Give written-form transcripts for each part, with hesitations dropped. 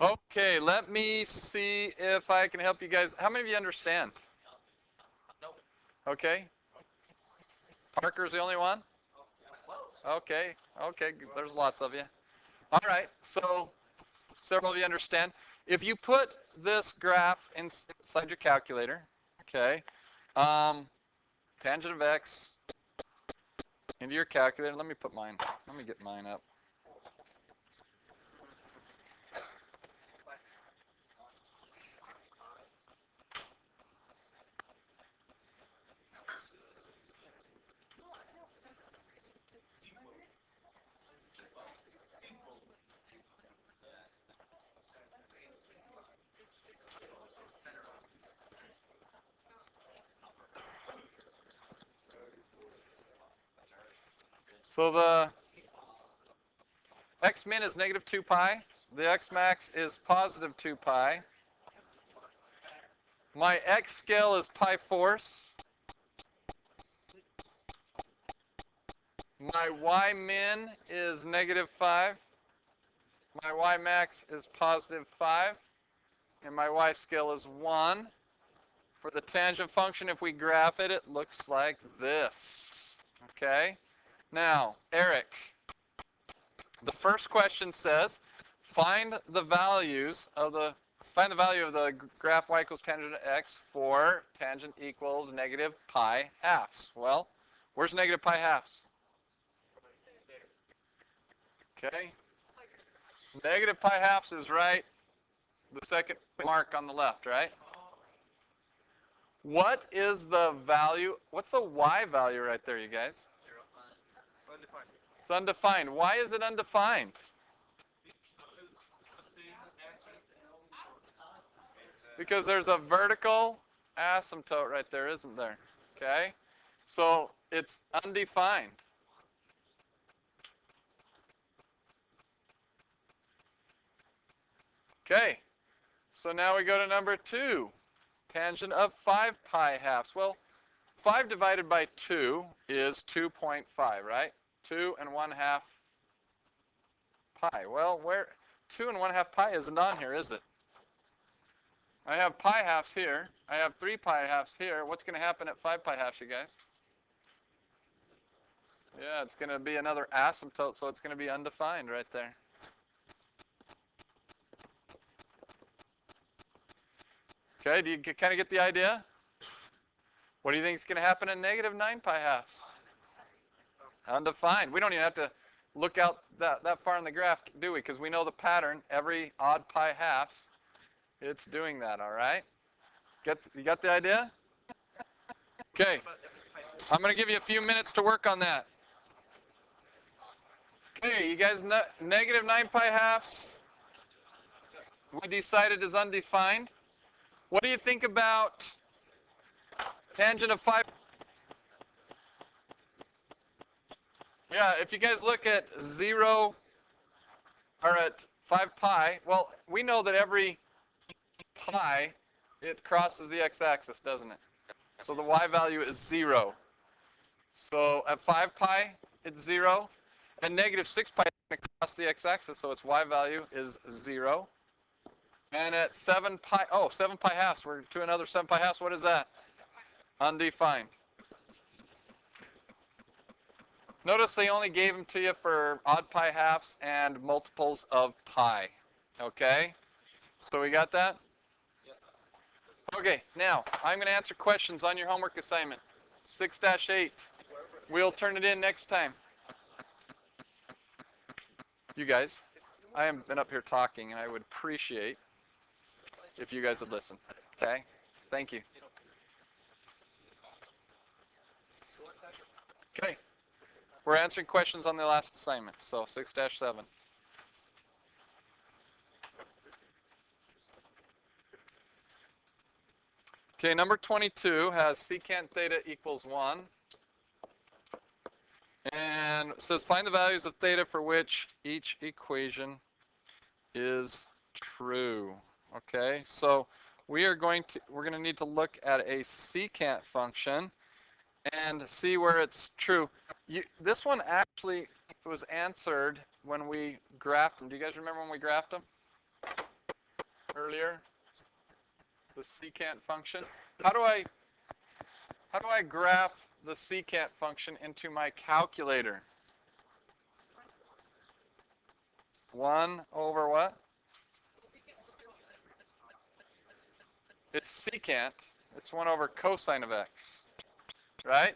Okay, let me see if I can help you guys. How many of you understand? Okay. Parker's the only one? Okay, okay, there's lots of you. All right, so several of you understand. If you put this graph inside your calculator, okay, tangent of x into your calculator. Let me put mine. Let me get mine up. So the x min is negative 2 pi. The x max is positive 2 pi. My x scale is pi force. My y min is negative 5. My y max is positive 5. And my y scale is 1. For the tangent function, if we graph it, it looks like this. Okay? Now, Eric, the first question says, find the value of the graph y equals tangent of x for tangent equals negative pi halves. Well, where's negative pi halves? Okay. Negative pi halves is right, the second mark on the left, right? What is the value? What's the y value right there, you guys? It's undefined. Why is it undefined? Because there's a vertical asymptote right there, isn't there? Okay? So it's undefined. Okay. So now we go to number 2. Tangent of 5 pi halves. Well, 5 divided by 2 is 2.5, right? 2 and 1/2 pi. Well, where 2 and 1/2 pi isn't on here, is it? I have pi halves here. I have 3 pi halves here. What's going to happen at 5 pi halves, you guys? Yeah, it's going to be another asymptote, so it's going to be undefined right there. Okay, do you kind of get the idea? What do you think is going to happen at negative 9 pi halves? Undefined. We don't even have to look out that far in the graph, do we? Because we know the pattern. Every odd pi halves, it's doing that, all right? You got the idea? Okay. I'm going to give you a few minutes to work on that. Okay, you guys, negative 9 pi halves, we decided is undefined. What do you think about tangent of 5? Yeah, if you guys look at 0 or at 5 pi, well, we know that every pi, it crosses the x-axis, doesn't it? So the y value is 0. So at 5 pi, it's 0. At negative 6 pi, it's going to cross the x-axis, so its y value is 0. And at 7 pi, 7 pi halves, we're to another 7 pi halves. What is that? Undefined. Notice they only gave them to you for odd pi halves and multiples of pi. Okay? So we got that? Okay, now I'm going to answer questions on your homework assignment. 6-8. We'll turn it in next time. You guys, I have been up here talking, and I would appreciate if you guys would listen. Okay? Thank you. Okay. We're answering questions on the last assignment, so 6-7. Okay, number 22 has secant theta equals 1. And it says find the values of theta for which each equation is true. Okay, so we're going to need to look at a secant function and see where it's true. This one actually was answered when we graphed them. Do you guys remember when we graphed them? earlier, the secant function. How do I graph the secant function into my calculator? 1 over what? It's secant. It's 1 over cosine of x, right?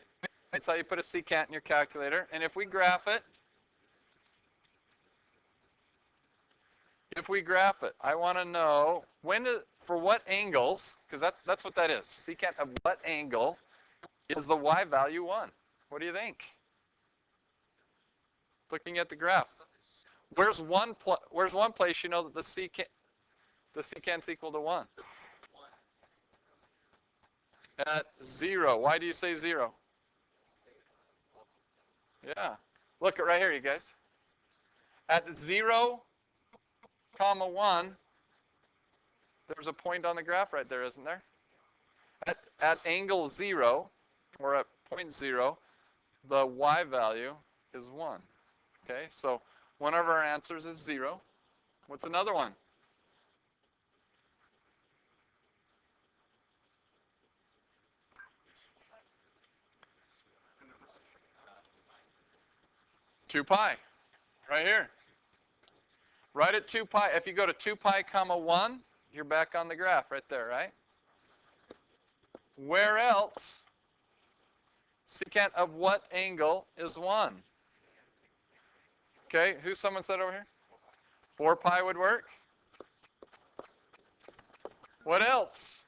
That's how you put a secant in your calculator. And if we graph it, I want to know for what angles, because that's what that is. Secant of what angle is the y value 1? What do you think? Looking at the graph. Where's one place you know that the secant's equal to 1? At 0. Why do you say 0? Yeah. Look at right here, you guys. At 0, comma 1, there's a point on the graph right there, isn't there? At angle 0, or at point 0, the y value is 1. Okay, so one of our answers is 0. What's another one? Two pi, right here. Right at 2 pi. If you go to 2 pi comma 1, you're back on the graph right there, right? Where else secant of what angle is 1? Okay, someone said over here? 4 pi would work. What else?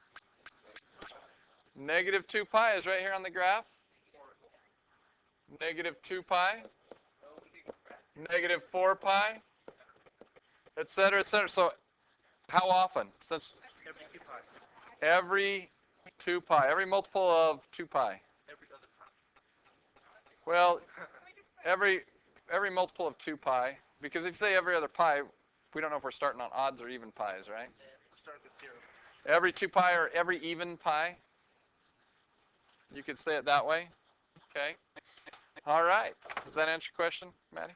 Negative 2 pi is right here on the graph. Negative 2 pi. Negative 4 pi. Et cetera, et cetera. So how often? Since every 2 pi. Every multiple of 2 pi. Well, every multiple of 2 pi, because if you say every other pi, we don't know if we're starting on odds or even pi's, right? Every 2 pi or every even pi. You could say it that way. Okay. All right. Does that answer your question, Maddie?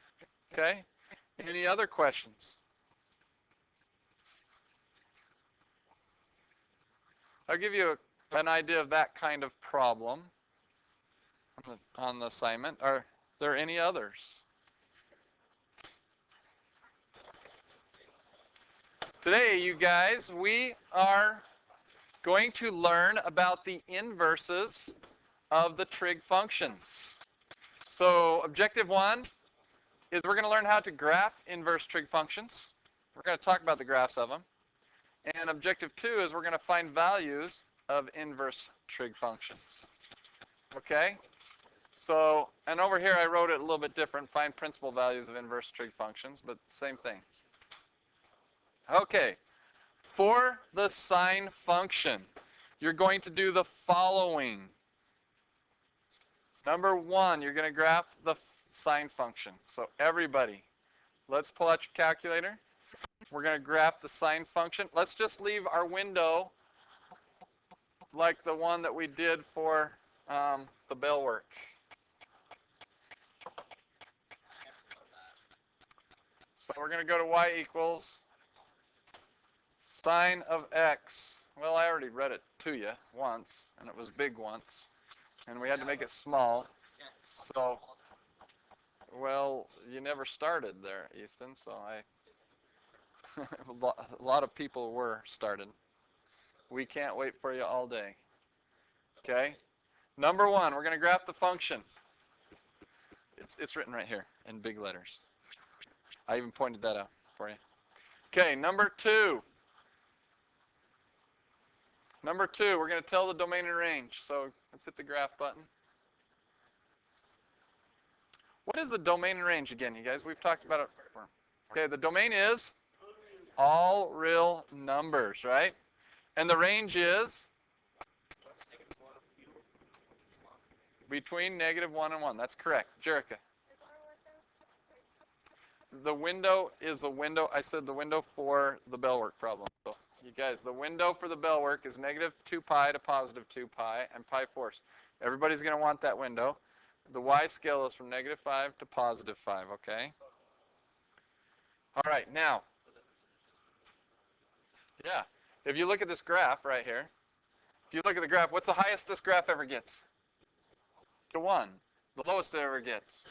Okay. Any other questions? I'll give you an idea of that kind of problem on the assignment. Are there any others? Today, you guys, we are going to learn about the inverses of the trig functions. So objective 1 is we're going to learn how to graph inverse trig functions. We're going to talk about the graphs of them. And objective 2 is we're going to find values of inverse trig functions. Okay? So, and over here I wrote it a little bit different, find principal values of inverse trig functions, but same thing. Okay, for the sine function, you're going to do the following. Number 1, you're going to graph the sine function. So everybody, let's pull out your calculator. We're going to graph the sine function. Let's just leave our window like the one that we did for the bell work. So we're going to go to y equals sine of x. Well, I already read it to you once, and it was big once, and we had to make it small. So, well, you never started there, Easton, so a lot of people were started. We can't wait for you all day. Okay? Number 1, we're going to graph the function. It's written right here in big letters. I even pointed that out for you. Okay, number 2. Number 2, we're going to tell the domain and range. So let's hit the graph button. What is the domain and range again, you guys? We've talked about it before. Okay, the domain is all real numbers, right? And the range is between -1 and 1. That's correct. Jerica. The window is the window. I said the window for the bell work problem. So you guys, the window for the bell work is -2 pi to +2 pi and pi fourths. Everybody's going to want that window. The y scale is from -5 to +5, okay? All right, now. Yeah. If you look at this graph right here, if you look at the graph, what's the highest this graph ever gets? To 1. The lowest it ever gets?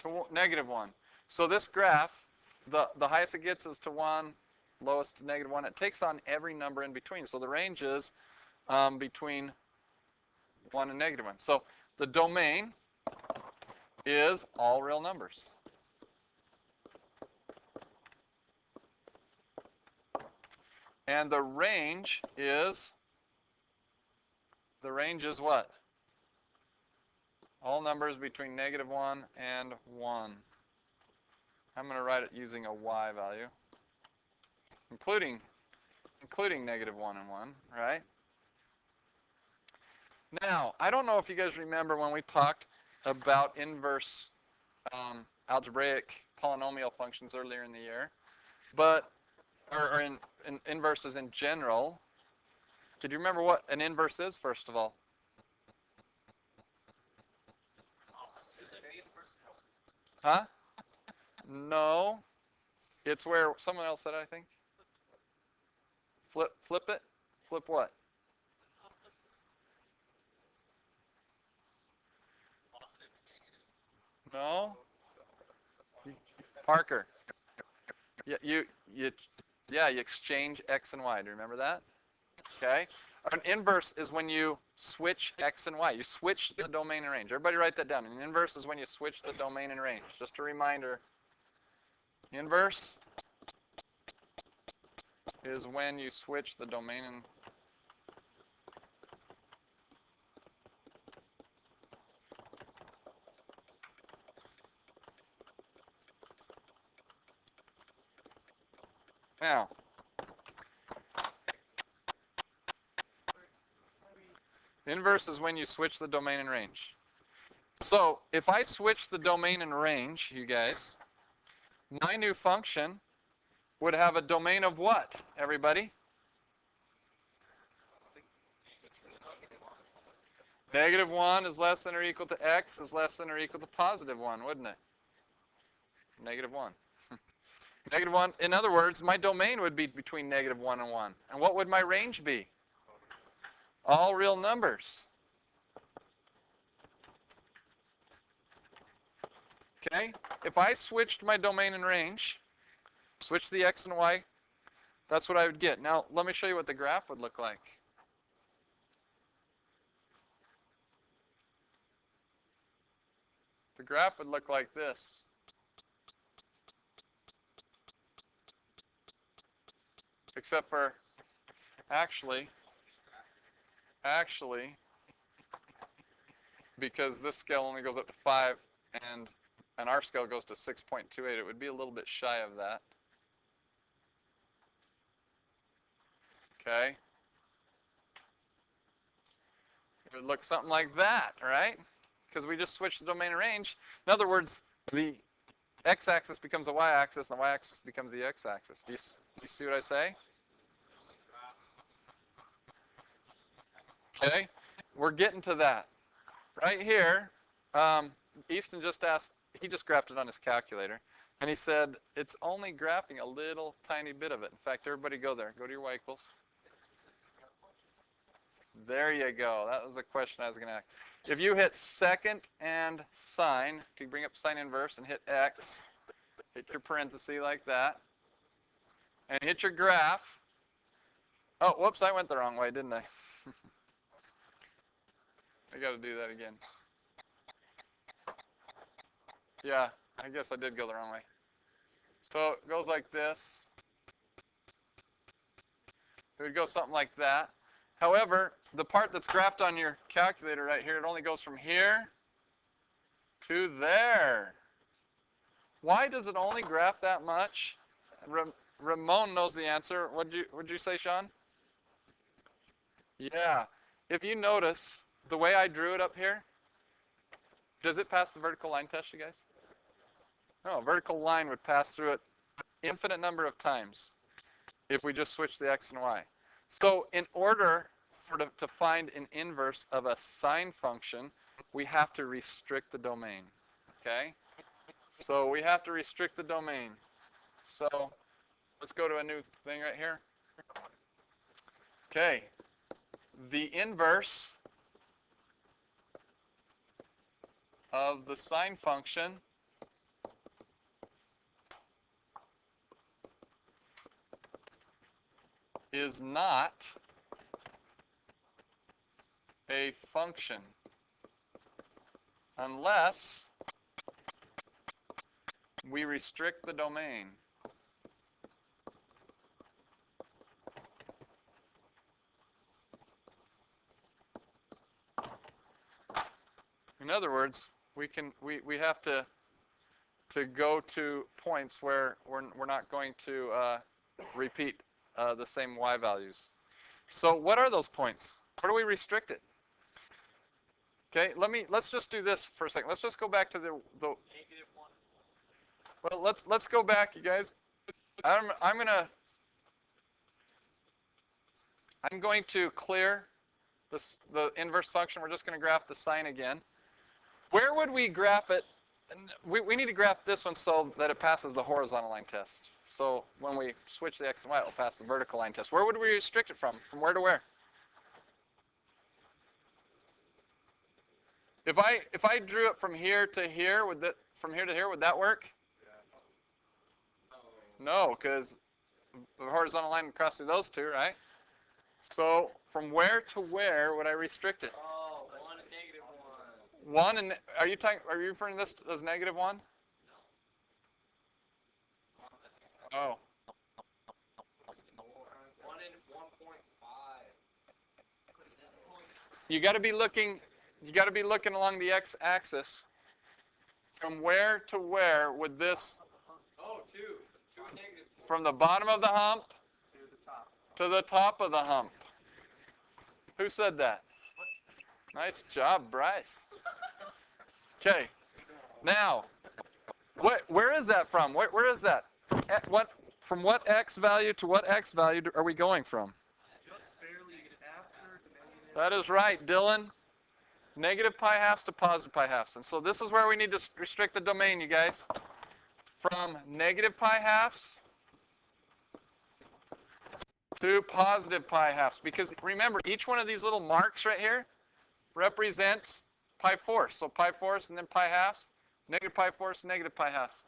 To -1. So this graph, the highest it gets is to 1, lowest to -1. It takes on every number in between. So the range is between 1 and -1. So the domain is all real numbers. And the range is what? All numbers between -1 and 1. I'm going to write it using a y value, including -1 and 1, right? Now, I don't know if you guys remember when we talked about inverse algebraic polynomial functions earlier in the year, but or in inverses in general. Did you remember what an inverse is, first of all? Huh? No. It's where someone else said it, I think. Flip it? Flip what? No. Parker. Yeah, you exchange x and y. Do you remember that? Okay. An inverse is when you switch x and y. You switch the domain and range. Everybody write that down. An inverse is when you switch the domain and range. Just a reminder. Inverse is when you switch the domain and now. Inverse is when you switch the domain and range. So if I switch the domain and range, you guys, my new function would have a domain of what, everybody? -1 is less than or equal to x is less than or equal to +1, wouldn't it? -1. -1, in other words, my domain would be between -1 and 1. And what would my range be? All real numbers. Okay? If I switched my domain and range, switch the x and y, that's what I would get. Now, let me show you what the graph would look like. The graph would look like this. Except for, actually, because this scale only goes up to 5 and our scale goes to 6.28, it would be a little bit shy of that. Okay? It would look something like that, right? Because we just switched the domain and range. In other words, the x-axis becomes the y-axis, and the y-axis becomes the x-axis. Do you see what I say? Okay? We're getting to that. Right here, Easton just asked, he just graphed it on his calculator, and he said it's only graphing a little tiny bit of it. In fact, everybody go there. Go to your y equals. There you go. That was the question I was going to ask. If you hit second and sine, to bring up sine inverse and hit x, hit your parenthesis like that, and hit your graph. Oh, whoops, I went the wrong way, didn't I? I got to do that again. Yeah, I guess I did go the wrong way. So it goes like this. It would go something like that. However, the part that's graphed on your calculator right here, it only goes from here to there. Why does it only graph that much? Ramon knows the answer. What'd you say, Sean? Yeah. If you notice, the way I drew it up here, does it pass the vertical line test, you guys? No, a vertical line would pass through it infinite number of times if we just switch the x and y. So in order to find an inverse of a sine function, we have to restrict the domain, okay? So we have to restrict the domain. So let's go to a new thing right here. Okay, the inverse of the sine function is not a function unless we restrict the domain. In other words, we have to go to points where we're not going to repeat the same y values. So what are those points? Where do we restrict it? Okay, let's just do this for a second. Let's just go back to the -1. Well, let's go back, you guys. I'm going to clear the inverse function. We're just going to graph the sine again. Where would we graph it? We need to graph this one so that it passes the horizontal line test. So when we switch the x and y, it will pass the vertical line test. Where would we restrict it from? From where to where? If I drew it from here to here, from here to here, would that work? No, because the horizontal line would cross through those two, right? So from where to where would I restrict it? Oh, 1 and -1. 1 and are you referring to this as -1? No. Oh. 1 and 1.5. You got to be looking along the x-axis. From where to where would this? Oh, 2. 2 and -2. From the bottom of the hump to the top of the hump. Who said that? Nice job, Bryce. Okay. Now, where is that from? Where is that? From what x value to what x value are we going from? Just barely after the negative. That is right, Dylan. -π/2 to +π/2. And so this is where we need to restrict the domain, you guys. From -π/2 to +π/2. Because remember, each one of these little marks right here represents π4. So π4 and then π/2, -π4, -π/2.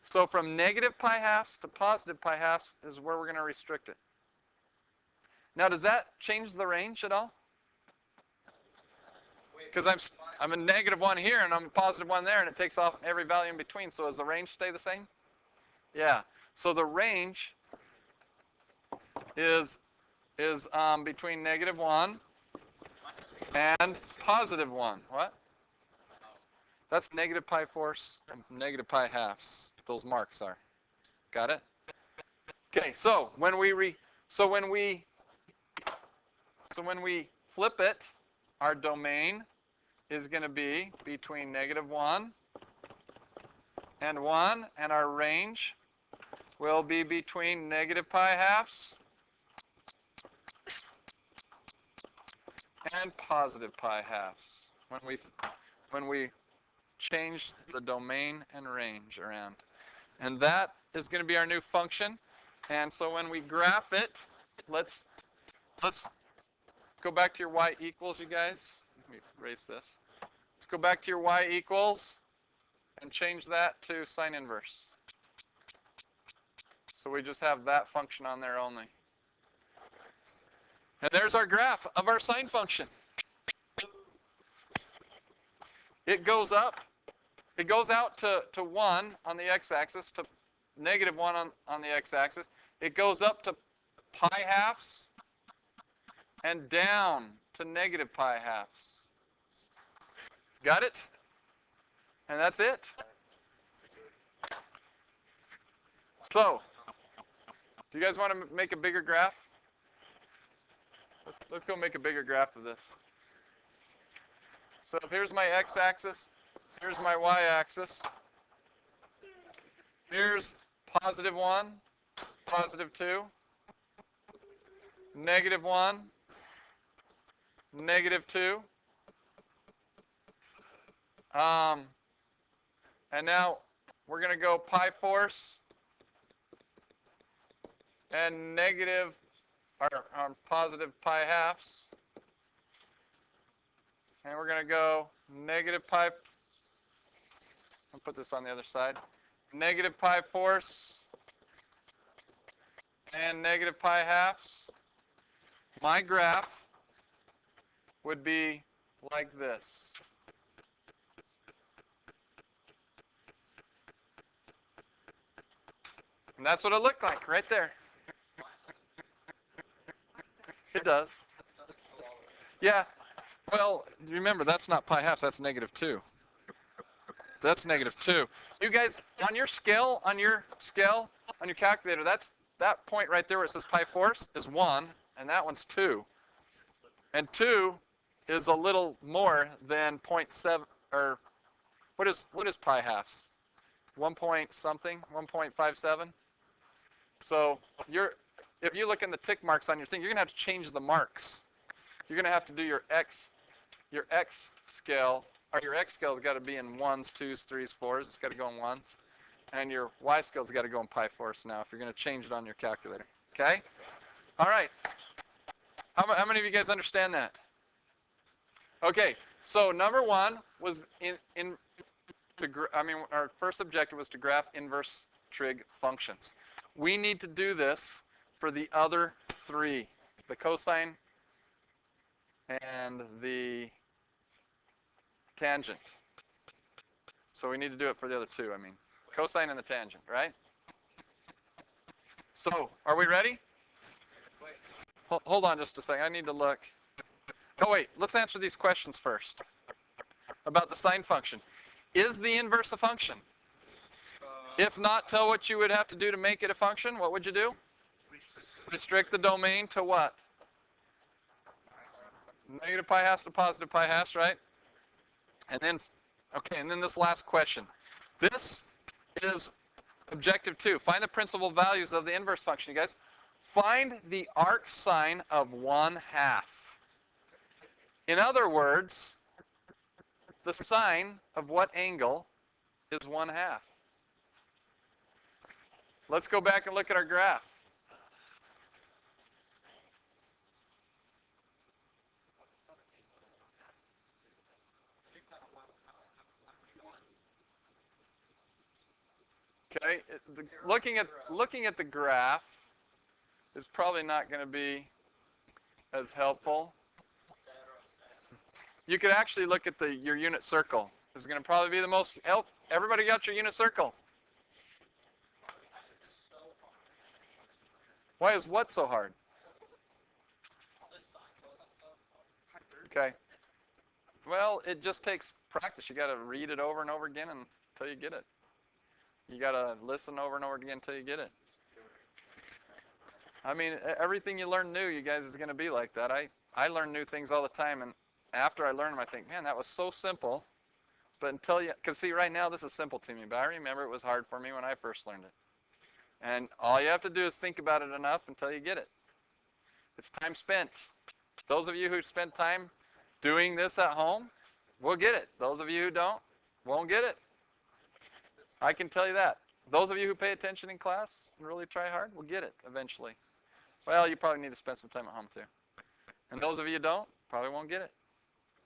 So from -π/2 to +π/2 is where we're going to restrict it. Now, does that change the range at all? Because I'm a -1 here and I'm a +1 there, and it takes off every value in between. So does the range stay the same? Yeah. So the range is between -1 and +1. What? That's -π4 and -π/2. Those marks are. Got it? Okay. So when we flip it, our domain is going to be between -1 and 1, and our range will be between -π/2 and +π/2 when we change the domain and range around. And that is going to be our new function. And so when we graph it, let's go back to your y equals, you guys. Let me erase this. Let's go back to your y equals and change that to sine inverse. So we just have that function on there only. And there's our graph of our sine function. It goes up. It goes out to 1 on the x-axis, to -1 on the x-axis. It goes up to π/2 and down to -π/2. Got it? And that's it. So, do you guys want to make a bigger graph? Let's go make a bigger graph of this. So here's my x-axis. Here's my y-axis. Here's +1, +2, -1, -2. And now we're going to go π4 and our positive pi halves. And we're going to go negative pi. I'll put this on the other side. Negative pi fourths and negative pi halves. My graph would be like this. And that's what it looked like right there. It does. Yeah. Well, remember, that's not pi halves. That's negative 2. That's negative 2. You guys, on your calculator, that point right there where it says pi fourths is 1, and that one's 2. And 2 is a little more than 0.7, or what is pi halves? 1 point something, 1.57. So if you look in the tick marks on your thing, you're going to have to change the marks. You're going to have to do your x scale, or your x scale's got to be in 1s, 2s, 3s, 4s. It's got to go in 1s. And your y scale's got to go in pi fourths now if you're going to change it on your calculator. Okay? All right. How many of you guys understand that? Okay. So number 1 was our first objective was to graph inverse trig functions. We need to do this for the other 3, the cosine and the tangent. So we need to do it for the other 2, cosine and the tangent, right? So, are we ready? Hold on just a second. I need to look. Oh, wait. Let's answer these questions first about the sine function. Is the inverse a function? If not, tell what you would have to do to make it a function. What would you do? Restrict the domain to what? Negative pi halves to positive pi halves, right? And then this last question. This is objective 2. Find the principal values of the inverse function, you guys. Find the arc sine of 1/2. In other words, the sine of what angle is 1/2? Let's go back and look at our graph. Okay, looking at the graph is probably not going to be as helpful. You could actually look at your unit circle. This is going to probably be the most help. Everybody got your unit circle? Why is what so hard? Okay. Well, it just takes practice. You got to read it over and over again until you get it. You got to listen over and over again until you get it. Everything you learn new, you guys, is going to be like that. I learn new things all the time, and after I learn them, I think, man, that was so simple. But because see, right now, this is simple to me, but I remember it was hard for me when I first learned it. And all you have to do is think about it enough until you get it. It's time spent. Those of you who spend time doing this at home will get it. Those of you who don't won't get it. I can tell you that. Those of you who pay attention in class and really try hard will get it eventually. Well, you probably need to spend some time at home too. And those of you who don't probably won't get it.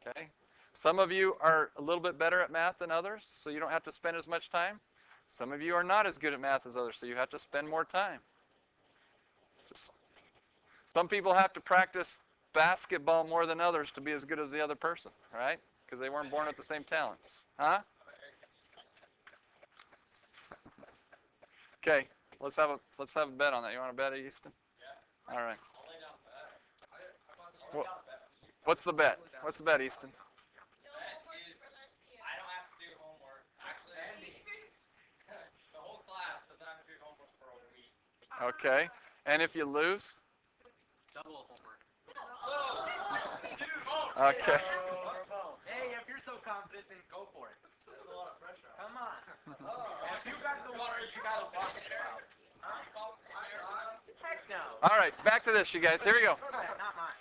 Okay? Some of you are a little bit better at math than others, so you don't have to spend as much time. Some of you are not as good at math as others, so you have to spend more time. Some people have to practice basketball more than others to be as good as the other person, right? Because they weren't born with the same talents. Huh? Okay, let's have a bet on that. You want to bet, Easton? Yeah. All right. I'll lay down a bet. What's the bet? What's the bet, Easton? I don't have to do homework. Actually, the whole class doesn't have to do homework for a week. Okay. And if you lose? Double homework. Okay. Hey, if you're so confident, then go for it. There's a lot of pressure. Come on. If you got the words, you got to walk it out. Heck no. All right, back to this, you guys. Here we go. Not mine.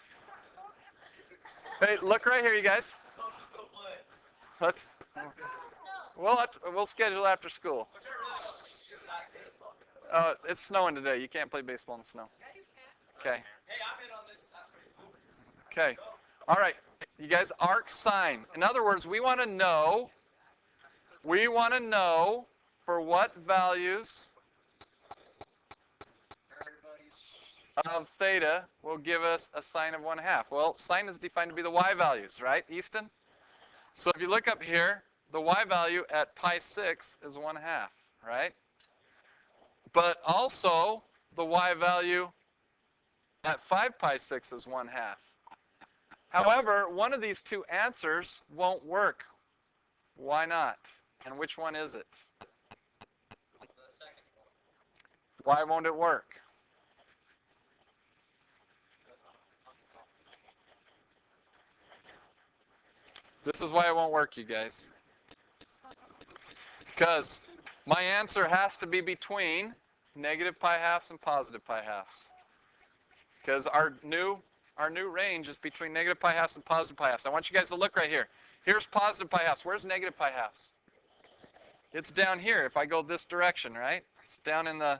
Hey, look right here, you guys. Let's. We'll schedule after school. It's snowing today. You can't play baseball in the snow. Okay. Hey, I'm in on this. Okay. All right. You guys, arc sine. In other words, we want to know for what values of theta will give us a sine of 1/2. Well, sine is defined to be the y values, right, Easton? So if you look up here, the y value at pi 6 is 1/2, right? But also, the y value at 5 pi 6 is 1/2. However, one of these two answers won't work. Why not? And which one is it? Why won't it work? This is why it won't work, you guys. Because my answer has to be between negative pi halves and positive pi halves. Because our new range is between negative pi halves and positive pi halves. I want you guys to look right here. Here's positive pi halves. Where's negative pi halves? It's down here if I go this direction, right? It's down in the,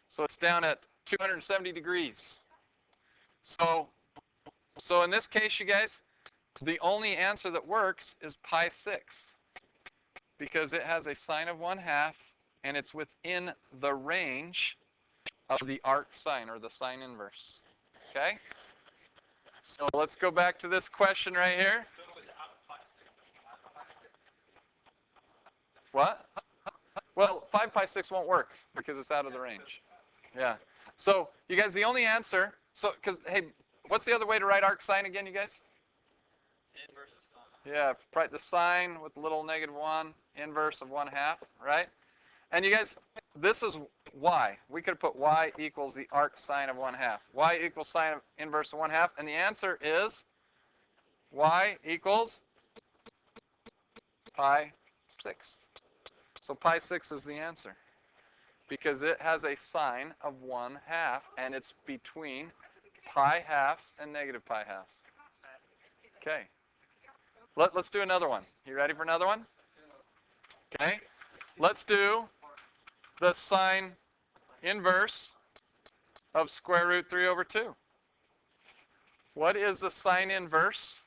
so it's down at 270 degrees. So in this case, you guys, the only answer that works is pi 6. Because it has a sine of 1/2, and it's within the range of the arc sine, or the sine inverse. Okay? So let's go back to this question right here. What? Well, 5 pi 6 won't work because it's out of the range. Yeah. So, you guys, the only answer, so, because, hey, what's the other way to write arc sine again, you guys? Inverse of sine. Yeah, write the sine with the little -1, inverse of 1/2, right? And you guys, this is y. We could put y equals the arc sine of 1/2. Y equals sine of inverse of 1/2, and the answer is y equals pi 6. So pi 6 is the answer because it has a sine of 1/2, and it's between pi halves and negative pi halves. Okay. Let's do another one. You ready for another one? Okay. Let's do the sine inverse of square root 3 over 2. What is the sine inverse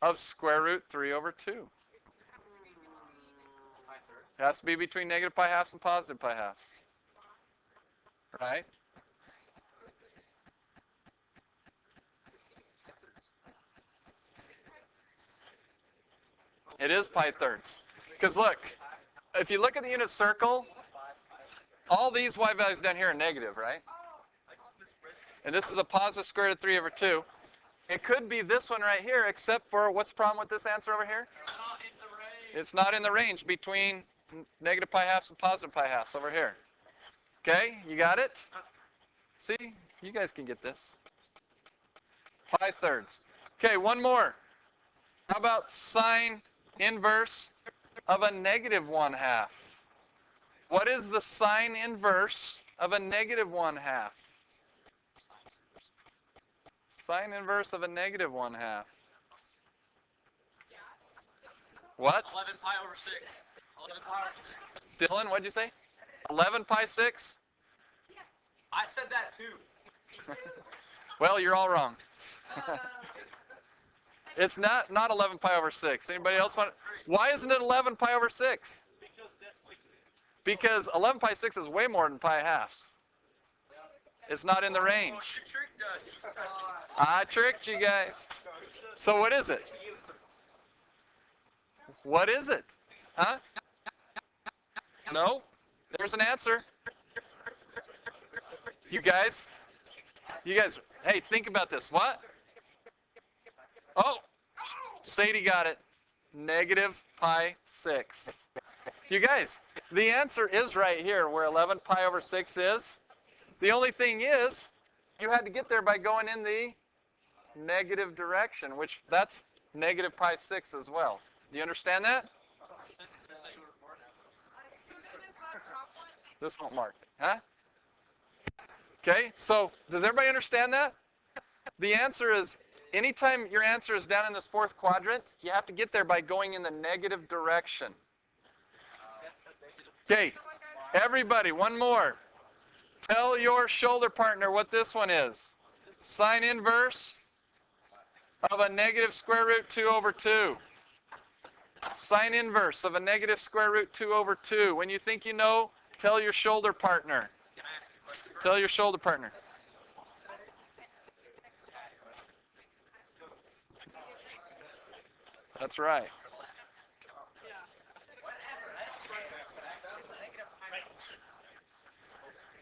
of square root 3 over 2? It has to be between negative pi halves and positive pi halves. Right? It is pi thirds. Because look, if you look at the unit circle, all these y values down here are negative, right? And this is a positive square root of 3 over 2. It could be this one right here, except for, what's the problem with this answer over here? It's not in the range between negative pi halves and positive pi halves over here. Okay, you got it? See, you guys can get this. Pi thirds. Okay, one more. How about sine inverse of a negative 1/2? What is the sine inverse of a negative 1/2? Sine inverse of a negative 1/2. What? 11 pi over 6. 11 pi over 6. Dylan, what'd you say? 11 pi 6? I said that too. Well, you're all wrong. It's not 11 pi over 6. Anybody else want it? Why isn't it 11 pi over 6? Because 11 pi 6 is way more than pi halves. It's not in the range. I tricked you guys. So what is it? What is it? Huh? No? There's an answer. You guys, hey, think about this. What? Oh, Sadie got it. Negative pi 6. You guys, the answer is right here where 11 pi over 6 is. The only thing is, you had to get there by going in the negative direction, which that's negative pi 6 as well. Do you understand that? This won't mark it, huh? Okay, so does everybody understand that? The answer is, anytime your answer is down in this fourth quadrant, you have to get there by going in the negative direction. Okay, everybody, one more. Tell your shoulder partner what this one is. Sine inverse of a negative square root 2 over 2. Sine inverse of a negative square root 2 over 2. When you think you know, tell your shoulder partner. Tell your shoulder partner. That's right.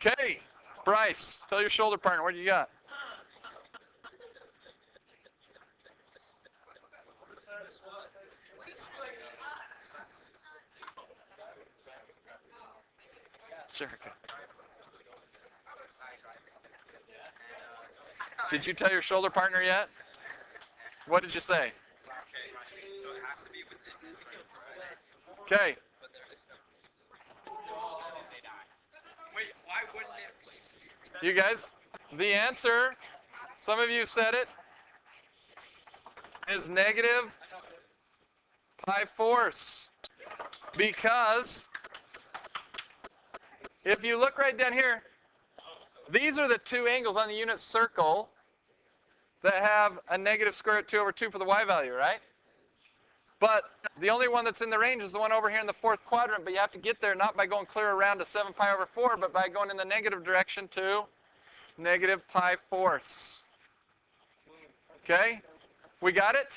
Okay, Bryce, tell your shoulder partner, what do you got? Jericho. Did you tell your shoulder partner yet? What did you say? So it has to be within this. Okay. Wait, why wouldn't it? You guys, the answer, some of you said it, is negative pi fourths. Because if you look right down here, these are the two angles on the unit circle that have a negative square root 2 over 2 for the y value, right? But the only one that's in the range is the one over here in the fourth quadrant, but you have to get there not by going clear around to 7 pi over 4, but by going in the negative direction to negative pi fourths. Okay? We got it?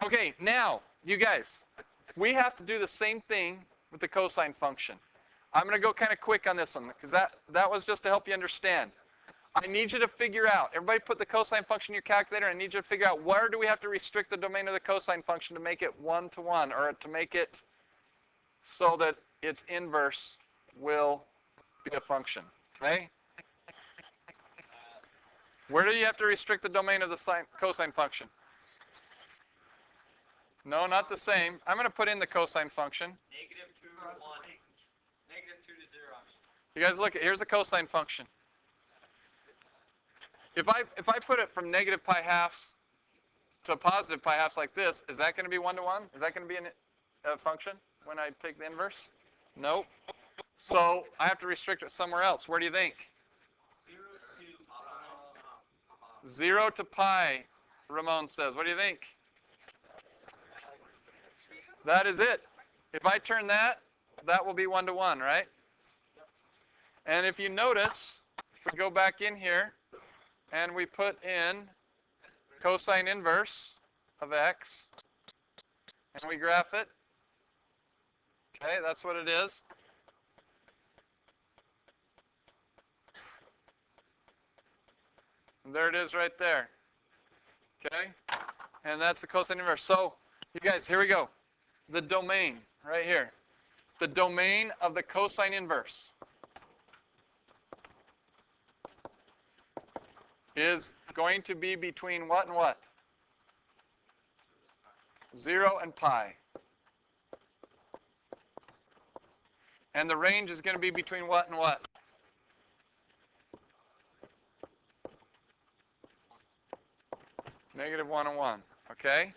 Okay, now, you guys, we have to do the same thing with the cosine function. I'm going to go kind of quick on this one, because that was just to help you understand. I need you to figure out, everybody put the cosine function in your calculator, I need you to figure out where do we have to restrict the domain of the cosine function to make it 1-to-1, or to make it so that its inverse will be a function, okay? Where do you have to restrict the domain of the cosine function? No, not the same. I'm going to put in the cosine function. Negative 2 to 1. Negative 2 to 0. You guys look, here's the cosine function. If I put it from negative pi halves to positive pi halves like this, is that going to be 1-to-1? Is that going to be a function when I take the inverse? Nope. So I have to restrict it somewhere else. Where do you think? 0 to pi, Ramon says. What do you think? That is it. If I turn that, that will be 1-to-1, right? And if you notice, we go back in here, and we put in cosine inverse of x, and we graph it. Okay, that's what it is. And there it is right there. Okay, and that's the cosine inverse. So, you guys, here we go. The domain, right here. The domain of the cosine inverse is going to be between what and what? 0 and pi. And the range is going to be between what and what? Negative 1 and 1. Okay?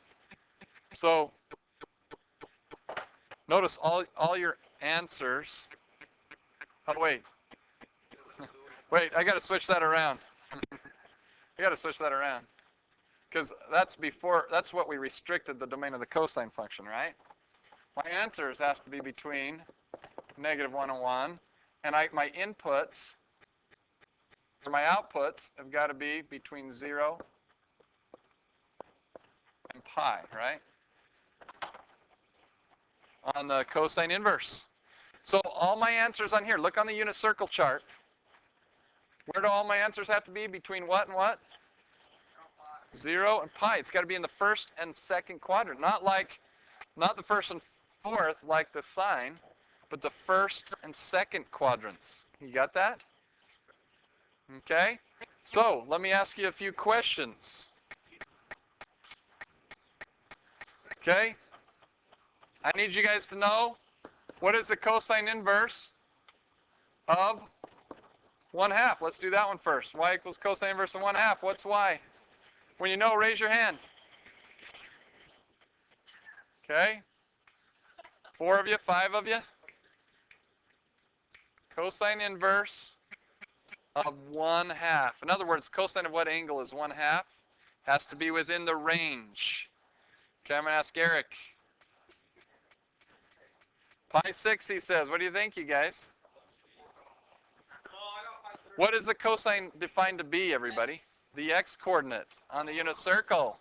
So, notice all your answers. Oh, wait. Wait, I got to switch that around. I got to switch that around. Because that's what we restricted the domain of the cosine function, right? My answers have to be between negative 1 and 1. And my inputs, or my outputs, have got to be between 0 and pi, right? On the cosine inverse. So all my answers on here, look on the unit circle chart. Where do all my answers have to be? Between what and what? 0 and pi. It's got to be in the first and second quadrant. Not the first and fourth like the sine, but the first and second quadrants. You got that? Okay. So let me ask you a few questions. Okay. I need you guys to know, what is the cosine inverse of 1/2? Let's do that one first. Y equals cosine inverse of 1/2. What's y? When you know, raise your hand. Okay. 4 of you, 5 of you. Cosine inverse of 1/2. In other words, cosine of what angle is 1/2? Has to be within the range. Okay, I'm going to ask Eric. Pi 6, he says. What do you think, you guys? What is the cosine defined to be, everybody? The x-coordinate on the unit circle.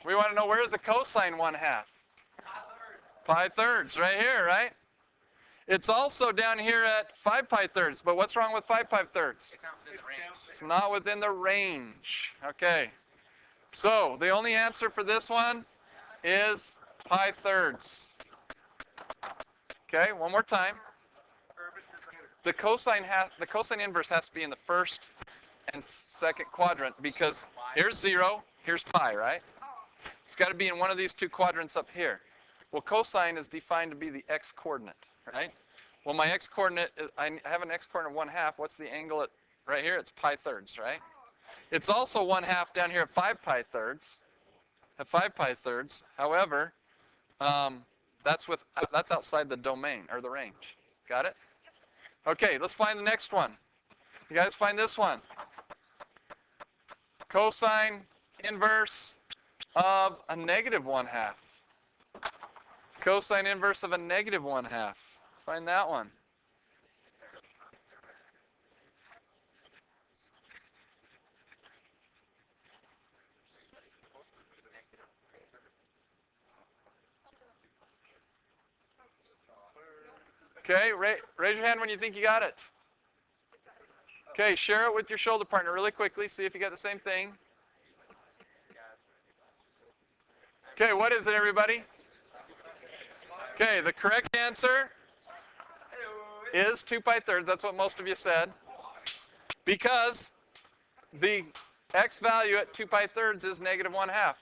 We want to know, where is the cosine 1/2? Pi thirds, right here, right? It's also down here at 5 pi thirds, but what's wrong with 5 pi thirds? It's not within the range. Okay. So the only answer for this one is pi thirds. Okay, one more time. The cosine inverse has to be in the first and second quadrant, because here's 0, here's pi, right? It's got to be in one of these two quadrants up here. Well, cosine is defined to be the x-coordinate, right? Well, my x-coordinate, I have an x-coordinate of 1/2. What's the angle at right here? It's pi thirds, right? It's also 1/2 down here at 5 pi thirds. At 5 pi thirds. However, that's outside the domain or the range. Got it? Okay, let's find the next one. You guys find this one. Cosine inverse of a negative 1/2. Cosine inverse of a negative 1/2. Find that one. Okay, raise your hand when you think you got it. Okay, share it with your shoulder partner really quickly. See if you got the same thing. Okay, what is it, everybody? Okay, the correct answer is 2 pi thirds. That's what most of you said. Because the x value at 2 pi thirds is negative 1/2,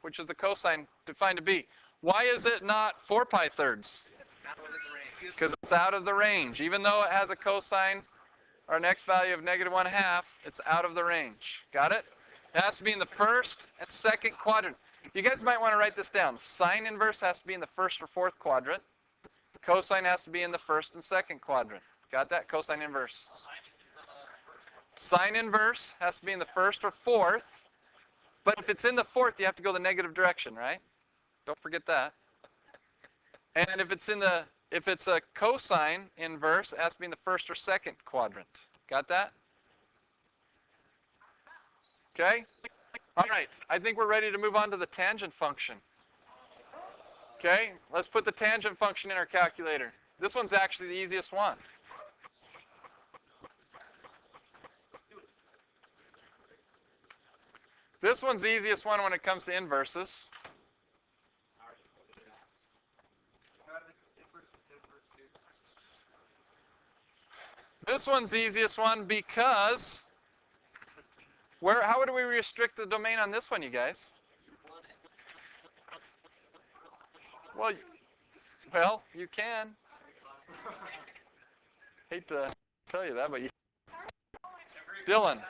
which is the cosine defined to be. Why is it not 4 pi thirds? Because it's out of the range. Even though it has a cosine or an x value of negative 1/2, it's out of the range. Got it? It has to be in the first and second quadrant. You guys might want to write this down. Sine inverse has to be in the first or fourth quadrant. Cosine has to be in the first and second quadrant. Got that? Cosine inverse. Sine inverse has to be in the first or fourth. But if it's in the fourth, you have to go the negative direction, right? Don't forget that. And if it's a cosine inverse, it has to be in the first or second quadrant. Got that? Okay? All right. I think we're ready to move on to the tangent function. Okay? Let's put the tangent function in our calculator. This one's actually the easiest one. This one's the easiest one when it comes to inverses. This one's the easiest one because how would we restrict the domain on this one, you guys? Well, you can. Hate to tell you that, but you. Dylan.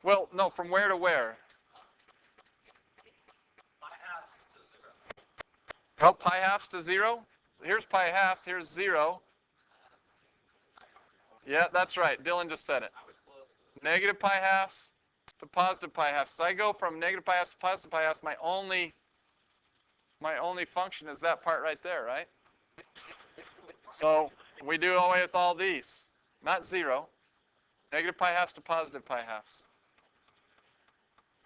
Well, no, from where to where? Well, pi halves to 0. Here's pi halves, here's 0. Yeah, that's right. Dylan just said it. Negative pi halves to positive pi halves. So I go from negative pi halves to positive pi halves. My only function is that part right there, right? So we do away with all these. Not 0. Negative pi halves to positive pi halves.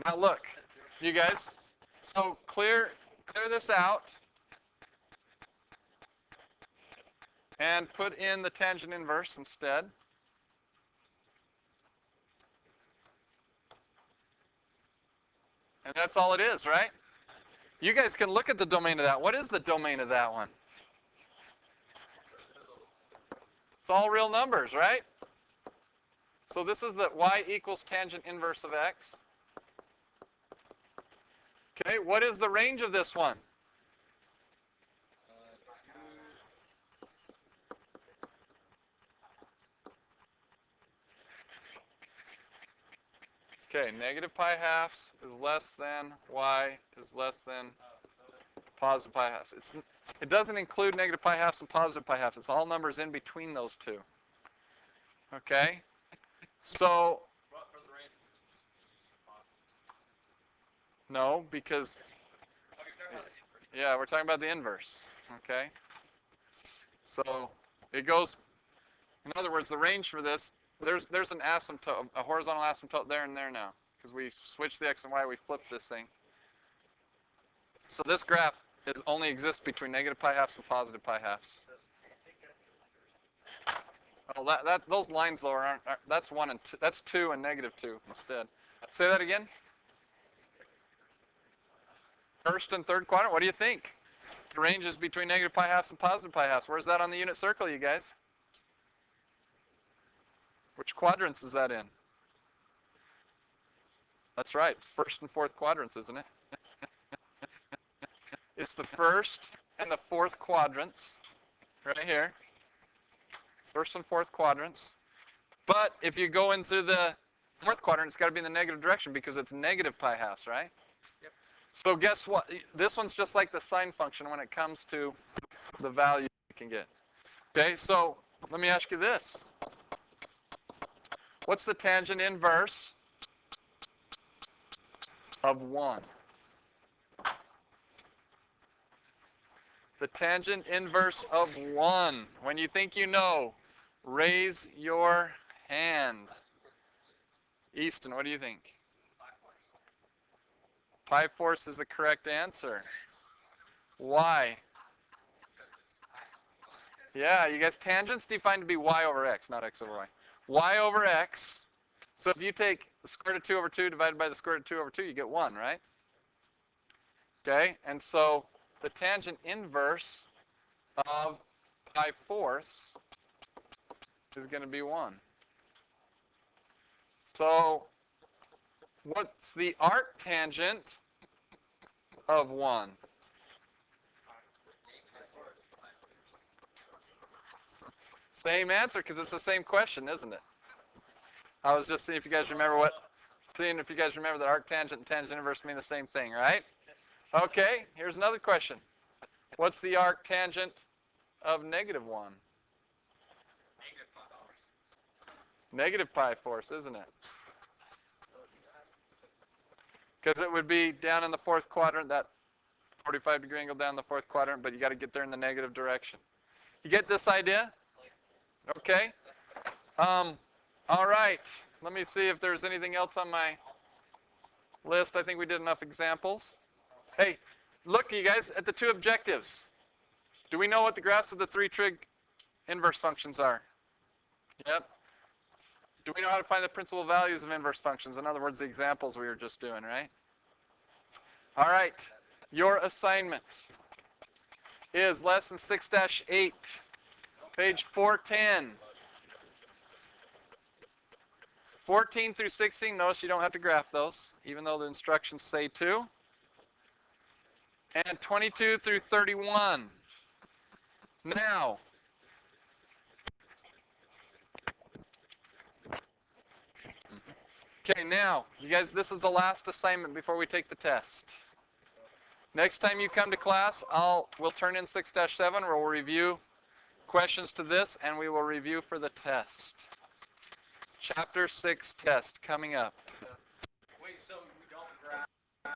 Now look, you guys. So clear this out. And put in the tangent inverse instead. And that's all it is, right? You guys can look at the domain of that. What is the domain of that one? It's all real numbers, right? So this is the y equals tangent inverse of x. Okay, what is the range of this one? Okay, negative pi halves is less than y is less than positive pi halves. It doesn't include negative pi halves and positive pi halves. It's all numbers in between those two. Okay? So, no, because, yeah, we're talking about the inverse. Okay? So, it goes, in other words, the range for this, there's an asymptote, a horizontal asymptote there and there now, because we switched the x and y, we flipped this thing. So this graph only exists between negative pi halves and positive pi halves. Oh, those lines though aren't that's 1 and 2. That's 2 and negative 2 instead. Say that again. First and third quadrant. What do you think? The range is between negative pi halves and positive pi halves. Where's that on the unit circle, you guys? Which quadrants is that in? That's right. It's first and fourth quadrants, isn't it? It's the first and the fourth quadrants, right here. First and fourth quadrants. But if you go into the fourth quadrant, it's got to be in the negative direction because it's negative pi halves, right? Yep. So guess what? This one's just like the sine function when it comes to the value you can get. Okay, so let me ask you this. What's the tangent inverse of 1? The tangent inverse of 1. When you think you know, raise your hand. Easton, what do you think? Pi force is the correct answer. Why? Yeah, you guys, tangents defined to be y over x, not x over y. Y over x. So if you take the square root of 2 over 2 divided by the square root of 2 over 2, you get 1, right? Okay, and so the tangent inverse of pi force is going to be 1. So what's the arc tangent of 1? Same answer, because it's the same question, isn't it? I was just seeing if you guys remember that arc tangent and tangent inverse mean the same thing, right? Okay, here's another question. What's the arc tangent of negative 1? Negative pi force, isn't it? Because it would be down in the fourth quadrant, that 45-degree angle down the fourth quadrant, but you got to get there in the negative direction. You get this idea? Okay. All right. Let me see if there's anything else on my list. I think we did enough examples. Hey, look, you guys, at the two objectives. Do we know what the graphs of the three trig inverse functions are? Yep. Do we know how to find the principal values of inverse functions? In other words, the examples we were just doing, right? All right. Your assignment is lesson 6-8, page 410. 14 through 16, notice you don't have to graph those, even though the instructions say to. And 22 through 31. Now, okay, now, you guys, this is the last assignment before we take the test. Next time you come to class, we'll turn in 6-7, we'll review questions to this, and we will review for the test. Chapter 6 test coming up. Wait, so we don't graph?